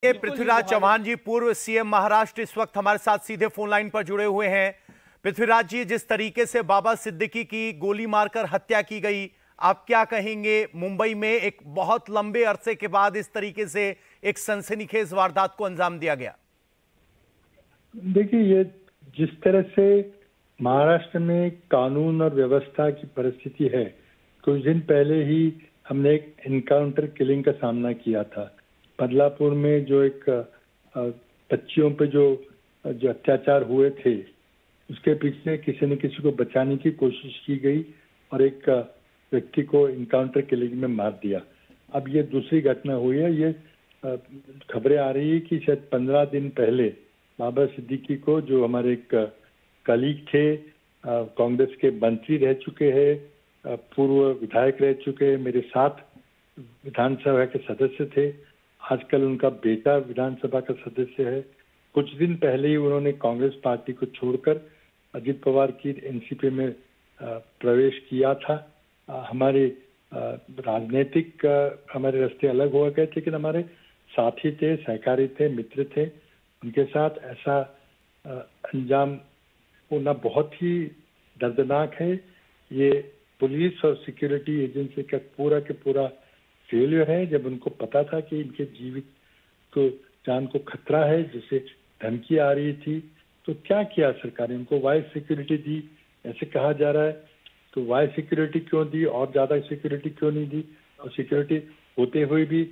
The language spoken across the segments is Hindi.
ये पृथ्वीराज चौहान जी, पूर्व सीएम महाराष्ट्र, इस वक्त हमारे साथ सीधे फोन लाइन पर जुड़े हुए हैं। पृथ्वीराज जी, जिस तरीके से बाबा सिद्दीकी की गोली मारकर हत्या की गई, आप क्या कहेंगे? मुंबई में एक बहुत लंबे अरसे के बाद इस तरीके से एक सनसनीखेज वारदात को अंजाम दिया गया। देखिए, ये जिस तरह से महाराष्ट्र में कानून और व्यवस्था की परिस्थिति है, कुछ दिन पहले ही हमने एक एनकाउंटर किलिंग का सामना किया था। बदलापुर में जो एक बच्चियों पे जो अत्याचार हुए थे, उसके पीछे किसी न किसी को बचाने की कोशिश की गई और एक व्यक्ति को एनकाउंटर किलिंग में मार दिया। अब ये दूसरी घटना हुई है। ये खबरें आ रही है कि शायद 15 दिन पहले बाबा सिद्दीकी को, जो हमारे एक कलीग थे, कांग्रेस के मंत्री रह चुके हैं, पूर्व विधायक रह चुके हैं, मेरे साथ विधानसभा के सदस्य थे, आजकल उनका बेटा विधानसभा का सदस्य है। कुछ दिन पहले ही उन्होंने कांग्रेस पार्टी को छोड़कर अजित पवार की एनसीपी में प्रवेश किया था। हमारे राजनीतिक हमारे रास्ते अलग हो गए थे, लेकिन हमारे साथी थे, सहकारी थे, मित्र थे। उनके साथ ऐसा अंजाम होना बहुत ही दर्दनाक है। ये पुलिस और सिक्योरिटी एजेंसी का पूरा के पूरा फेलियर है। जब उनको पता था कि इनके जीवित को जान को खतरा है, जिसे धमकी आ रही थी, तो क्या किया सरकार ने? उनको वाइस सिक्योरिटी दी, ऐसे कहा जा रहा है। तो वाइस सिक्योरिटी क्यों दी और ज्यादा सिक्योरिटी क्यों नहीं दी? और सिक्योरिटी होते हुए भी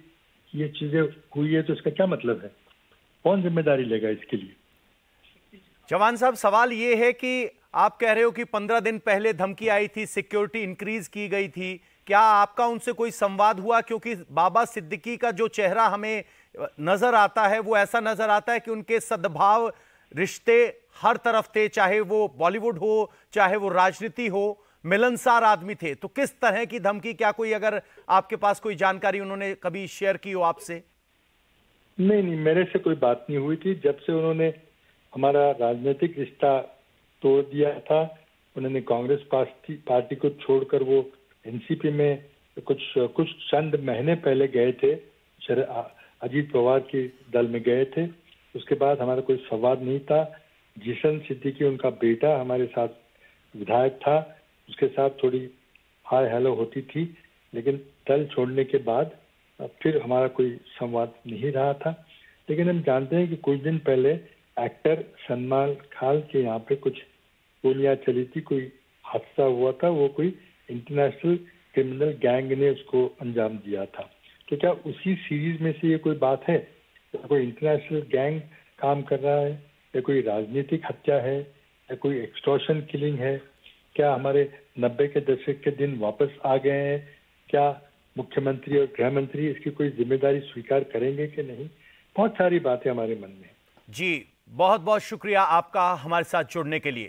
ये चीजें हुई है, तो इसका क्या मतलब है? कौन जिम्मेदारी लेगा इसके लिए? चौहान साहब, सवाल ये है कि आप कह रहे हो कि 15 दिन पहले धमकी आई थी, सिक्योरिटी इंक्रीज की गई थी, क्या आपका उनसे कोई संवाद हुआ? क्योंकि बाबा सिद्दीकी का जो चेहरा हमें नजर आता है, वो ऐसा नजर आता है कि उनके सद्भाव रिश्ते हर तरफ थे, चाहे वो बॉलीवुड हो, चाहे वो राजनीति हो, मिलनसार आदमी थे। तो किस तरह की धमकी, क्या कोई, अगर आपके पास कोई जानकारी उन्होंने कभी शेयर की हो आपसे? नहीं, मेरे से कोई बात नहीं हुई थी। जब से उन्होंने हमारा राजनीतिक रिश्ता तोड़ दिया था, उन्होंने कांग्रेस पार्टी को छोड़कर वो एनसीपी में कुछ चंद महीने पहले गए थे, अजीत पवार के दल में गए थे। उसके बाद हमारा कोई संवाद नहीं था। जिशन सिद्दीकी, उनका बेटा, हमारे साथ विधायक था, उसके साथ थोड़ी हाय हेलो होती थी, लेकिन दल छोड़ने के बाद फिर हमारा कोई संवाद नहीं रहा था। लेकिन हम जानते हैं कि कुछ दिन पहले एक्टर सलमान खान के यहाँ पे कुछ गोलियां चली थी, कोई हादसा हुआ था, वो कोई इंटरनेशनल क्रिमिनल गैंग ने उसको अंजाम दिया था। तो क्या उसी सीरीज में से ये कोई बात है? या कोई इंटरनेशनल गैंग काम कर रहा है, या कोई राजनीतिक हत्या है, या कोई एक्सटॉर्शन किलिंग है? क्या हमारे 90 के दशक के दिन वापस आ गए हैं? क्या मुख्यमंत्री और गृह मंत्री इसकी कोई जिम्मेदारी स्वीकार करेंगे कि नहीं? बहुत सारी बातें हमारे मन में। जी, बहुत बहुत शुक्रिया आपका हमारे साथ जुड़ने के लिए।